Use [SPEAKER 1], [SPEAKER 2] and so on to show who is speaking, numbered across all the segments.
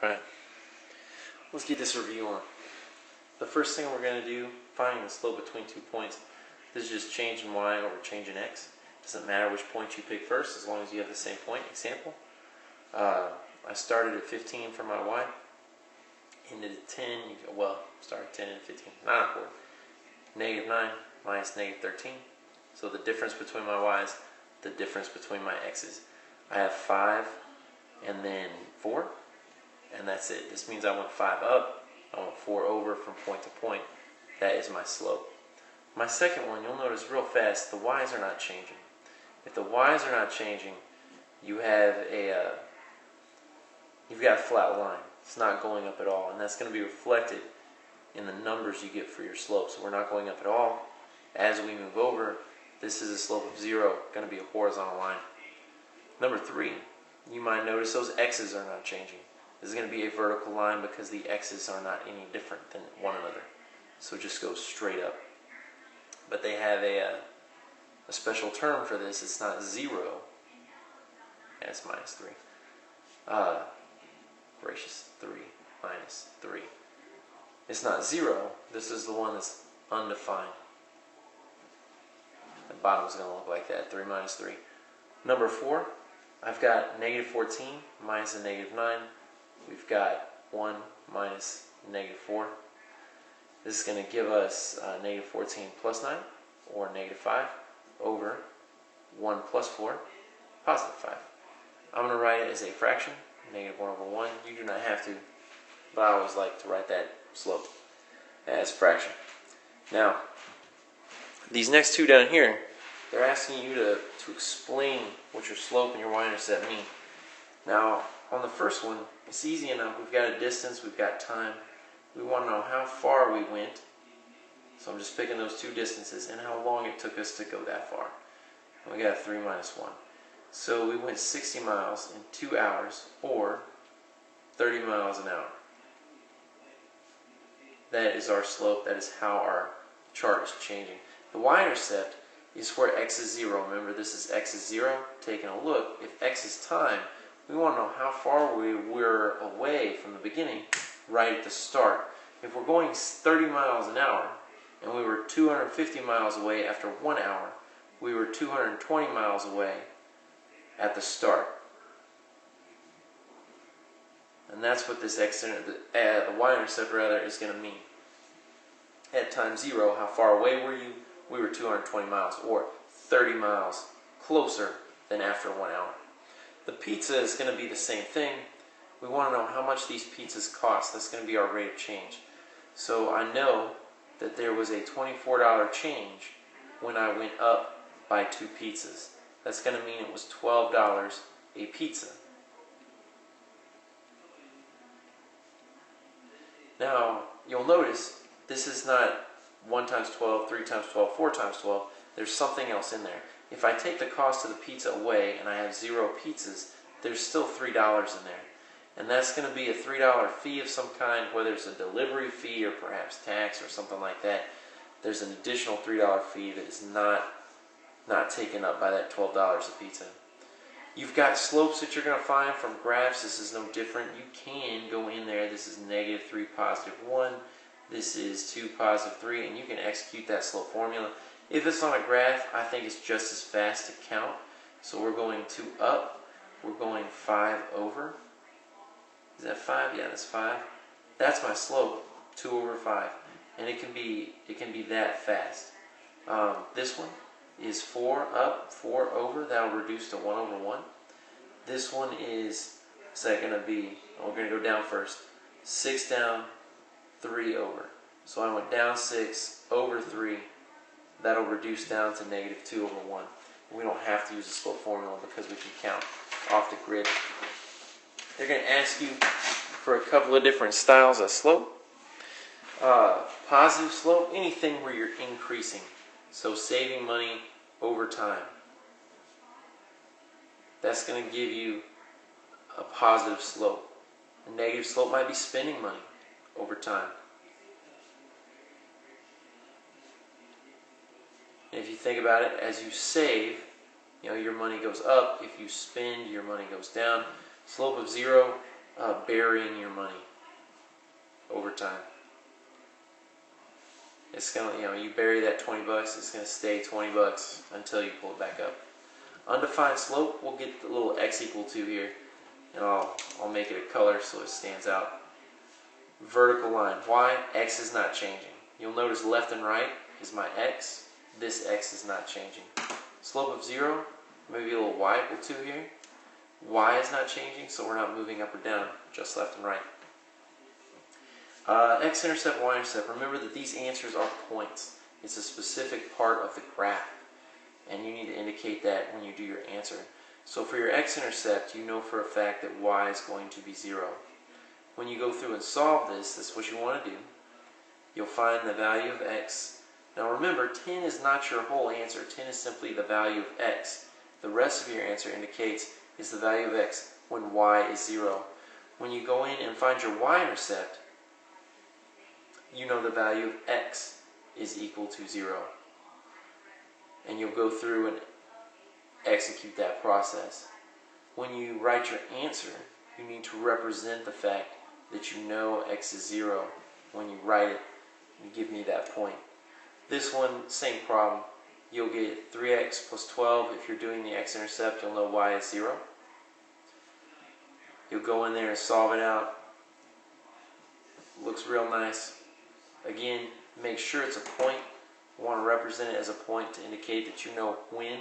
[SPEAKER 1] Alright, let's get this review on. The first thing we're going to do, finding the slope between 2 points. This is just change in y over change in x. Doesn't matter which point you pick first as long as you have the same point. Example, I started at 15 for my y, ended at 10, start at 10 and 15, not important. Negative 9 minus negative 13. So the difference between my y's, the difference between my x's. I have 5 and then 4, and that's it. This means I went 5 up, I went 4 over from point to point. That is my slope. My second one, you'll notice real fast, the y's are not changing. If the y's are not changing, you have you've got a flat line. It's not going up at all, and that's going to be reflected in the numbers you get for your slope. So we're not going up at all. As we move over, this is a slope of 0, going to be a horizontal line. Number 3, you might notice those x's are not changing. This is going to be a vertical line because the x's are not any different than one another. So it just goes straight up. But they have a special term for this. It's not 0. Yeah, it's minus 3. Gracious, 3 minus 3. It's not 0. This is the one that's undefined. The bottom is going to look like that, 3 minus 3. Number 4, I've got negative 14 minus a negative 9. We've got 1 minus negative 4. This is going to give us negative 14 plus 9, or negative 5, over 1 plus 4, positive 5. I'm going to write it as a fraction, negative 1 over 1. You do not have to, but I always like to write that slope as fraction. Now, these next two down here, they're asking you to explain what your slope and your y-intercept mean. Now, on the first one, it's easy enough. We've got a distance, we've got time. We want to know how far we went. So I'm just picking those two distances and how long it took us to go that far. And we got 3 minus 1. So we went 60 miles in 2 hours, or 30 miles an hour. That is our slope. That is how our chart is changing. The y-intercept is where x is 0. Remember, this is x is 0. Taking a look, if x is time, we want to know how far we were away from the beginning right at the start. If we're going 30 miles an hour and we were 250 miles away after 1 hour, we were 220 miles away at the start. And that's what this the y-intercept is going to mean. At time 0, how far away were you? We were 220 miles, or 30 miles closer than after 1 hour. The pizza is going to be the same thing. We want to know how much these pizzas cost. That's going to be our rate of change. So I know that there was a $24 change when I went up by 2 pizzas. That's going to mean it was $12 a pizza. Now, you'll notice this is not 1 times 12, 3 times 12, 4 times 12. There's something else in there. If I take the cost of the pizza away and I have 0 pizzas, there's still $3 in there. And that's going to be a $3 fee of some kind, whether it's a delivery fee or perhaps tax or something like that. There's an additional $3 fee that is not taken up by that $12 a pizza. You've got slopes that you're going to find from graphs. This is no different. You can go in there. This is negative 3, positive 1. This is 2, positive 3, and you can execute that slope formula. If it's on a graph, I think it's just as fast to count. So we're going 2 up. We're going 5 over. Is that 5? Yeah, that's 5. That's my slope, 2 over 5. And it can be that fast. This one is 4 up, 4 over. That will reduce to 1 over 1. This one is, what's that going to be? We're going to go down first. 6 down, 3 over. So I went down 6, over 3. That'll reduce down to negative 2 over 1. We don't have to use the slope formula because we can count off the grid. They're going to ask you for a couple of different styles of slope. Positive slope, anything where you're increasing. So saving money over time. That's going to give you a positive slope. A negative slope might be spending money over time. And if you think about it, as you save, your money goes up. If you spend, your money goes down. Slope of 0, burying your money over time. It's gonna, you bury that 20 bucks, it's gonna stay 20 bucks until you pull it back up. Undefined slope, we'll get the little x equal to here, and I'll make it a color so it stands out. Vertical line, y, x is not changing. You'll notice left and right is my x. This x is not changing. Slope of 0, maybe a little y equal to here. Y is not changing, so we're not moving up or down, just left and right. X-intercept, y-intercept. Remember that these answers are points. It's a specific part of the graph, and you need to indicate that when you do your answer. So for your x-intercept, you know for a fact that y is going to be 0. When you go through and solve this, that's what you want to do. You'll find the value of x. Now remember, 10 is not your whole answer. 10 is simply the value of x. The rest of your answer indicates is the value of x when y is 0. When you go in and find your y-intercept, you know the value of x is equal to 0. And you'll go through and execute that process. When you write your answer, you need to represent the fact that you know x is 0. When you write it, you give me that point. This one, same problem. You'll get 3x plus 12. If you're doing the x-intercept, you'll know y is 0. You'll go in there and solve it out. Looks real nice. Again, make sure it's a point. You want to represent it as a point to indicate that you know when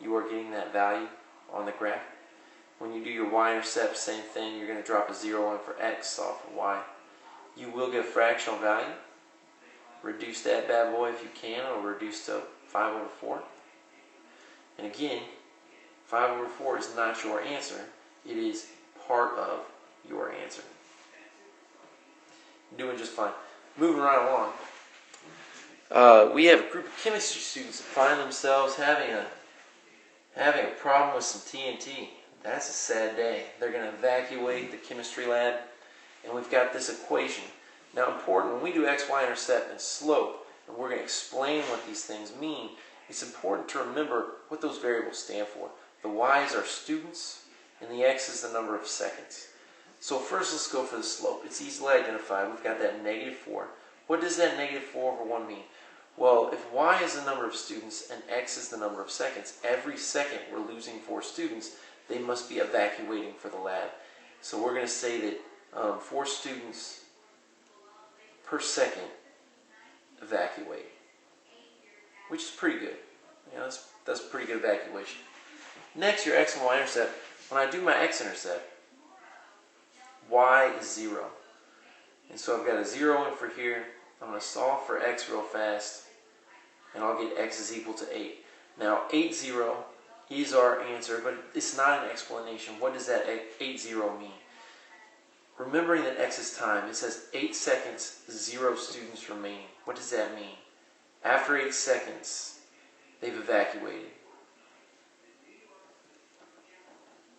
[SPEAKER 1] you are getting that value on the graph. When you do your y-intercept, same thing. You're going to drop a 0 in for x, solve for y. You will get a fractional value. Reduce that bad boy if you can, or reduce to 5 over 4. And again, 5 over 4 is not your answer. It is part of your answer. You're doing just fine. Moving right along. We have a group of chemistry students that find themselves having a problem with some TNT. That's a sad day. They're going to evacuate the chemistry lab, and we've got this equation. Now, important, when we do x, y, intercept, and slope, and we're going to explain what these things mean, it's important to remember what those variables stand for. The y's are students, and the x is the number of seconds. So first, let's go for the slope. It's easily identified. We've got that -4. What does that -4 over 1 mean? Well, if y is the number of students and x is the number of seconds, every second we're losing 4 students. They must be evacuating for the lab. So we're going to say that 4 students per second evacuate, which is pretty good. That's pretty good evacuation. Next, your x and y intercept. When I do my x-intercept, y is 0. And so I've got a 0 in for here. I'm going to solve for x real fast, and I'll get x is equal to 8. Now, 8, 0 is our answer, but it's not an explanation. What does that 8, 0 mean? Remembering that x is time, it says 8 seconds, 0 students remaining. What does that mean? After 8 seconds, they've evacuated.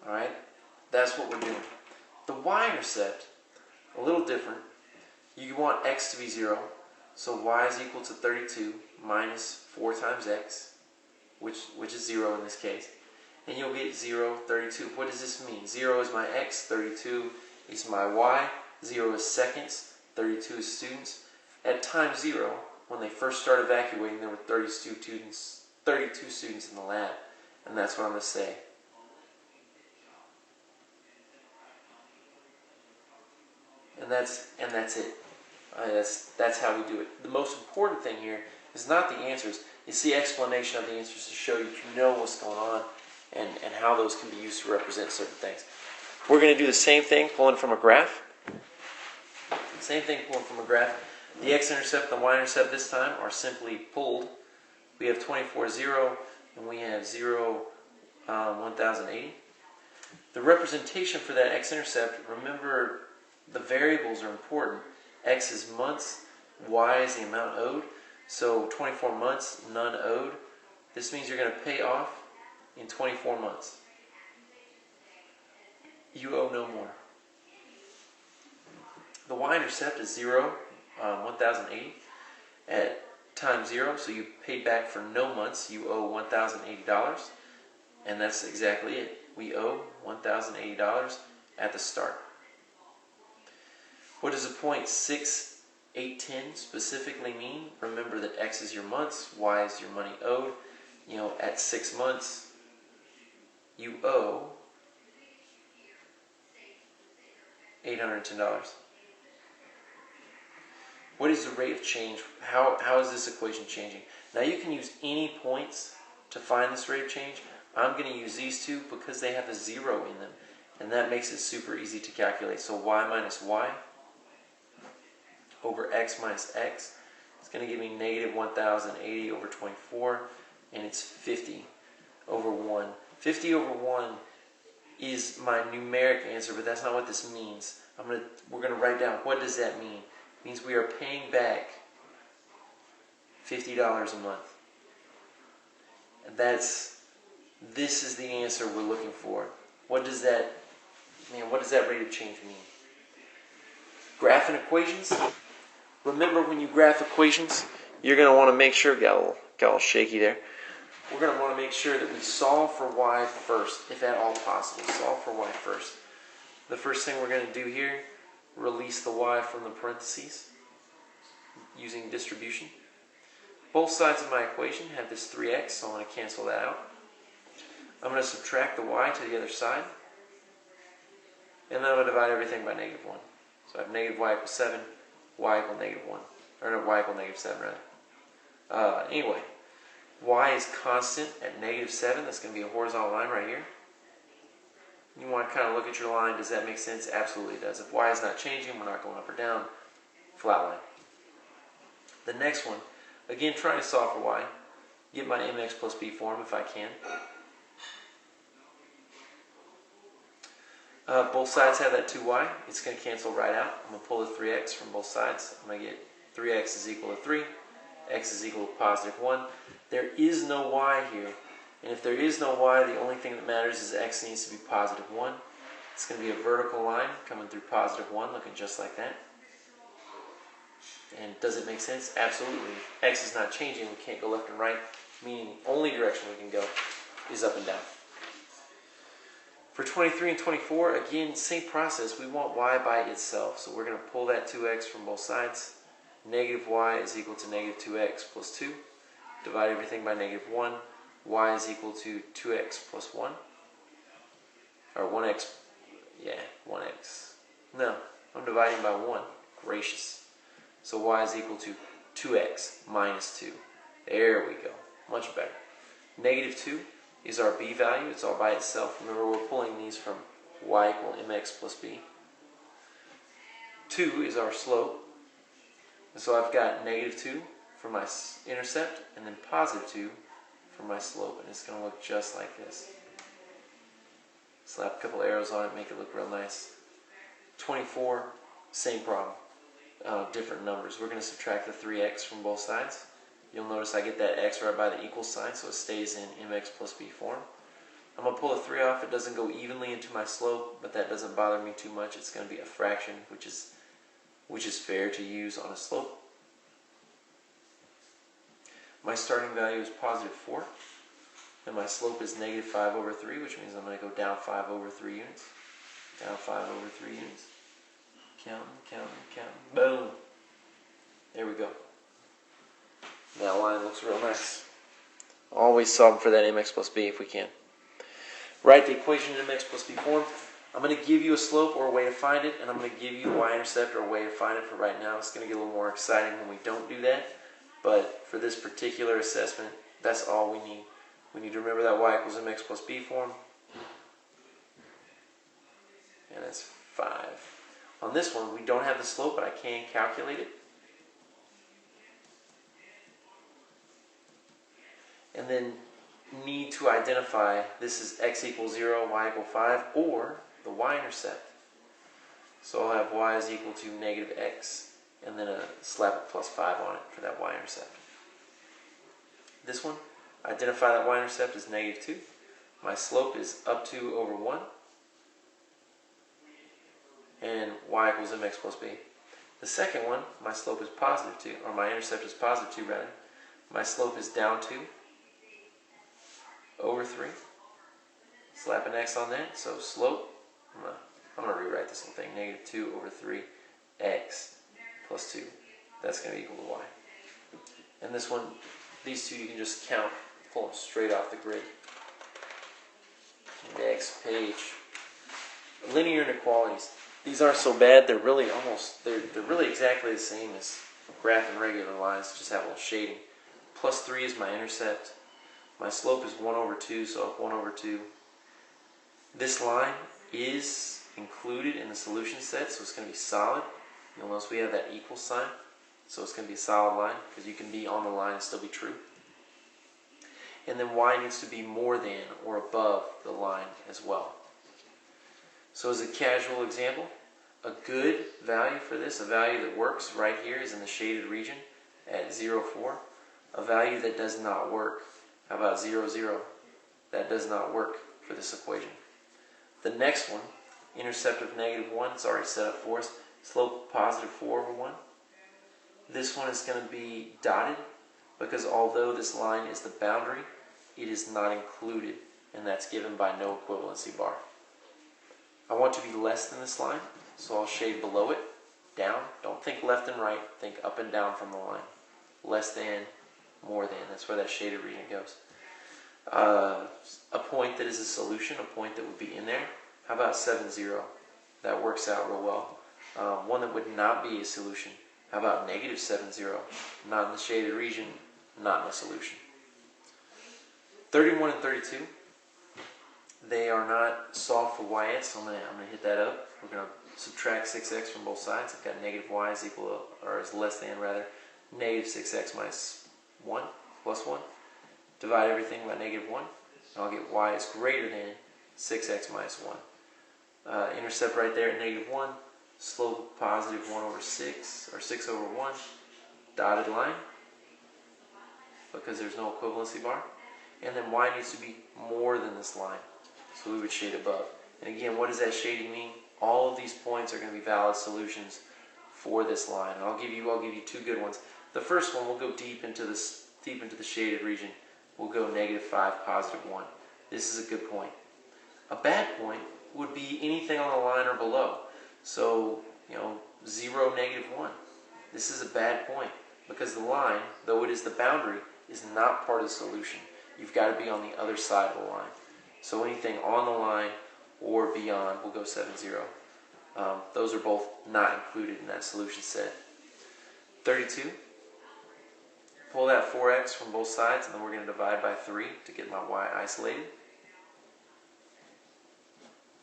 [SPEAKER 1] Alright? That's what we're doing. The y-intercept, a little different. You want x to be 0, so y is equal to 32 minus 4 times x, which is 0 in this case. And you'll get 0, 32. What does this mean? 0 is my x, 32 is my y, 0 is seconds, 32 is students. At time 0, when they first started evacuating, there were 32 students in the lab. And that's what I'm going to say. And that's it. That's how we do it. The most important thing here is not the answers. It's the explanation of the answers to show you know what's going on and how those can be used to represent certain things. We're going to do the same thing pulling from a graph. Same thing pulling from a graph. The x-intercept and the y-intercept this time are simply pulled. We have 24, 0, and we have 0, 1080. The representation for that x-intercept, remember the variables are important. X is months, y is the amount owed. So 24 months, none owed. This means you're going to pay off in 24 months. You owe no more. The y-intercept is 0, 1080 at time 0, so you paid back for no months. You owe $1,080, and that's exactly it. We owe $1,080 at the start. What does the point 6, 8, 10 specifically mean? Remember that X is your months, Y is your money owed. You know, at 6 months, you owe $810. What is the rate of change? How is this equation changing? Now you can use any points to find this rate of change. I'm going to use these two because they have a 0 in them. And that makes it super easy to calculate. So y minus y over x minus x is going to give me negative 1080 over 24. And it's 50 over 1. 50 over 1 is my numeric answer, but that's not what this means. We're going to write down what does that mean. It means we are paying back $50 a month. And this is the answer we're looking for. What does that rate of change mean? Graphing equations. Remember, when you graph equations, you're going to want to make sure, got a little shaky there. We're going to want to make sure that we solve for y first, if at all possible. Solve for y first. The first thing we're going to do here, release the y from the parentheses using distribution. Both sides of my equation have this 3x, so I'm going to cancel that out. I'm going to subtract the y to the other side. And then I'm going to divide everything by negative 1. So I have negative y equals 7, y equals negative 1. Or no, y equals negative 7, rather. Anyway, y is constant at negative 7. That's going to be a horizontal line right here. You want to kind of look at your line. Does that make sense? Absolutely it does. If y is not changing, we're not going up or down. Flat line. The next one, again, trying to solve for y. Get my mx plus b form if I can. Both sides have that 2y. It's going to cancel right out. I'm going to pull the 3x from both sides. I'm going to get 3x is equal to 3. X is equal to positive 1. There is no y here. And if there is no y, the only thing that matters is x needs to be positive 1. It's going to be a vertical line coming through positive 1, looking just like that. And does it make sense? Absolutely. X is not changing. We can't go left and right, meaning the only direction we can go is up and down. For 23 and 24, again, same process. We want y by itself. So we're going to pull that 2x from both sides. Negative y is equal to negative 2x plus 2. Divide everything by negative 1. Y is equal to 2x plus 1. Or 1x. Yeah, 1x. No, I'm dividing by 1. Gracious. So y is equal to 2x minus 2. There we go. Much better. Negative 2 is our b value. It's all by itself. Remember, we're pulling these from y equal mx plus b. 2 is our slope. And so I've got negative 2 for my intercept and then positive 2 for my slope. And it's going to look just like this. Slap a couple arrows on it, make it look real nice. 24, same problem. Different numbers. We're going to subtract the 3x from both sides. You'll notice I get that x right by the equal sign, so it stays in mx plus b form. I'm going to pull a 3 off. It doesn't go evenly into my slope, but that doesn't bother me too much. It's going to be a fraction, which is fair to use on a slope. My starting value is positive 4, and my slope is negative 5 over 3, which means I'm going to go down 5 over 3 units. Down 5 over 3 units. Counting, counting, counting. Boom. There we go. That line looks real nice. Always solve for that mx plus b if we can. Write the equation in mx plus b form. I'm going to give you a slope or a way to find it, and I'm going to give you a y-intercept or a way to find it for right now. It's going to get a little more exciting when we don't do that. But for this particular assessment, that's all we need. We need to remember that y equals mx plus b form. And that's 5. On this one, we don't have the slope, but I can calculate it. And then need to identify this is x equals 0, y equals 5, or the y-intercept. So I'll have y is equal to negative x, and then slap a plus 5 on it for that y-intercept. This one, identify that y-intercept as negative 2. My slope is up 2 over 1. And y equals mx plus b. The second one, my slope is positive 2, or my intercept is positive 2 rather. My slope is down 2 over 3. Slap an x on that, so slope, I'm going to rewrite this whole thing, negative 2 over 3 x plus 2. That's going to be equal to y. And this one, these two you can just count, pull them straight off the grid. Next page. Linear inequalities. These aren't so bad. They're really they're really exactly the same as graph and regular lines, just have a little shading. Plus 3 is my intercept. My slope is 1 over 2, so up 1 over 2. This line is included in the solution set, so it's going to be solid. You'll notice we have that equal sign, so it's going to be a solid line, because you can be on the line and still be true. And then y needs to be more than or above the line as well. So as a casual example, a good value for this, a value that works right here, is in the shaded region at 0, 4. A value that does not work, how about 0, 0? That does not work for this equation. The next one, intercept of -1, it's already set up for us. Slope positive 4 over 1. This one is going to be dotted, because although this line is the boundary, it is not included, and that's given by no equivalency bar. I want to be less than this line, so I'll shade below it, down. Don't think left and right, think up and down from the line. Less than, more than, that's where that shaded region goes. A point that is a solution, a point that would be in there. How about 7, 0? That works out real well. One that would not be a solution. How about -7, 0? Not in the shaded region, not in the solution. 31 and 32. They are not solved for y yet, so I'm gonna hit that up. We're gonna subtract 6x from both sides. I've got -y is equal to, or is less than rather, -6x minus 1 plus 1. Divide everything by -1, and I'll get y is greater than 6x minus 1. Intercept right there at -1. Slope positive 1 over 6, or 6 over 1. Dotted line, because there's no equivalency bar. And then y needs to be more than this line, so we would shade above. And again, what does that shading mean? All of these points are going to be valid solutions for this line. And I'll give you two good ones. The first one, we'll go deep into the shaded region. We'll go -5, positive 1. This is a good point. A bad point would be anything on the line or below. So, 0, -1. This is a bad point, because the line, though it is the boundary, is not part of the solution. You've got to be on the other side of the line. So anything on the line or beyond, we'll go 7, 0. Those are both not included in that solution set. 32. Pull that 4x from both sides, and then we're going to divide by 3 to get my y isolated.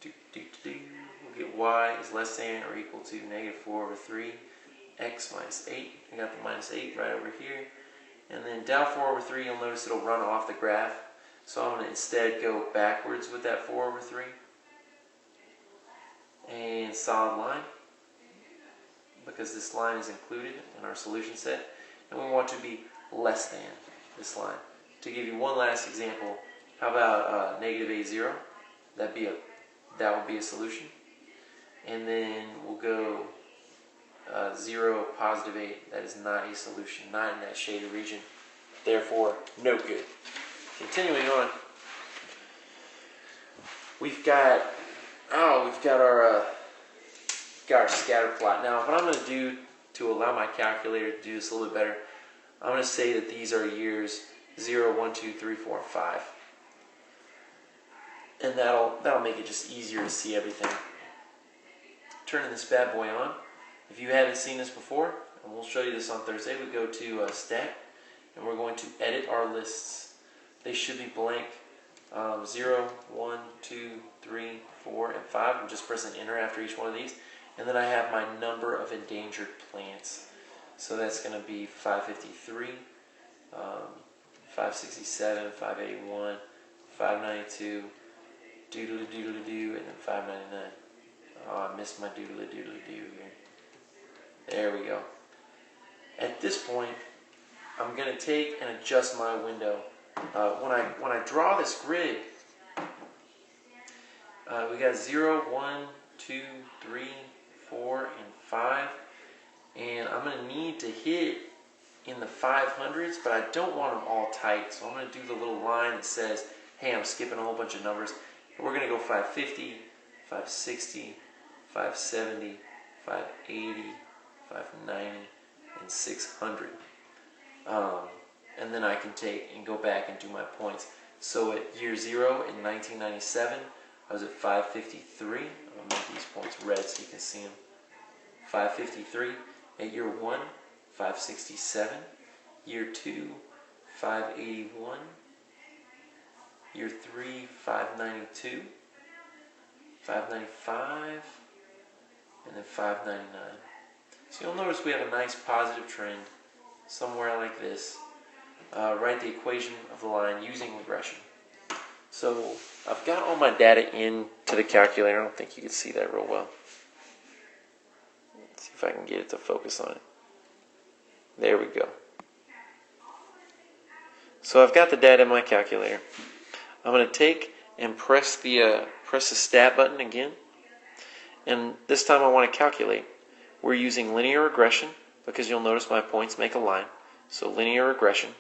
[SPEAKER 1] We'll get y is less than or equal to -4 over 3, x minus 8. I got the minus 8 right over here. And then down 4 over 3, you'll notice it'll run off the graph. So I'm going to instead go backwards with that 4 over 3. And solid line, because this line is included in our solution set. And we want to be less than this line. To give you one last example, how about -8, 0? That would be a solution. And then we'll go 0, positive 8. That is not a solution, not in that shaded region. Therefore, no good. Continuing on, we've got our scatter plot. Now, what I'm going to do to allow my calculator to do this a little bit better, I'm going to say that these are years 0, 1, 2, 3, 4, and 5. And that'll make it just easier to see everything. Turning this bad boy on. If you haven't seen this before, and we'll show you this on Thursday, we go to Stat, and we're going to edit our lists. They should be blank. 0, 1, 2, 3, 4, and 5. I'm just pressing enter after each one of these. And then I have my number of endangered plants. So that's going to be 553, 567, 581, 592, doodle-a-doodle-a-doo, and then 599. Oh, I missed my doodle-a-doodle-a-doo here. There we go. At this point, I'm going to take and adjust my window. When I draw this grid, we got 0, 1, 2, 3, 4, and 5. And I'm going to need to hit in the 500s, but I don't want them all tight. So I'm going to do the little line that says, hey, I'm skipping a whole bunch of numbers. And we're going to go 550, 560, 570, 580, 590, and 600. And then I can take and go back and do my points. So at year 0 in 1997, I was at 553. I'm going to make these points red so you can see them. 553. At year 1, 567. Year 2, 581. Year 3, 592. 595. And then 599. So you'll notice we have a nice positive trend somewhere like this. Write the equation of the line using regression. So I've got all my data into the calculator. I don't think you can see that real well. Let's see if I can get it to focus on it. There we go. So I've got the data in my calculator. I'm going to take and press the stat button again. And this time I want to calculate. We're using linear regression because you'll notice my points make a line. So linear regression.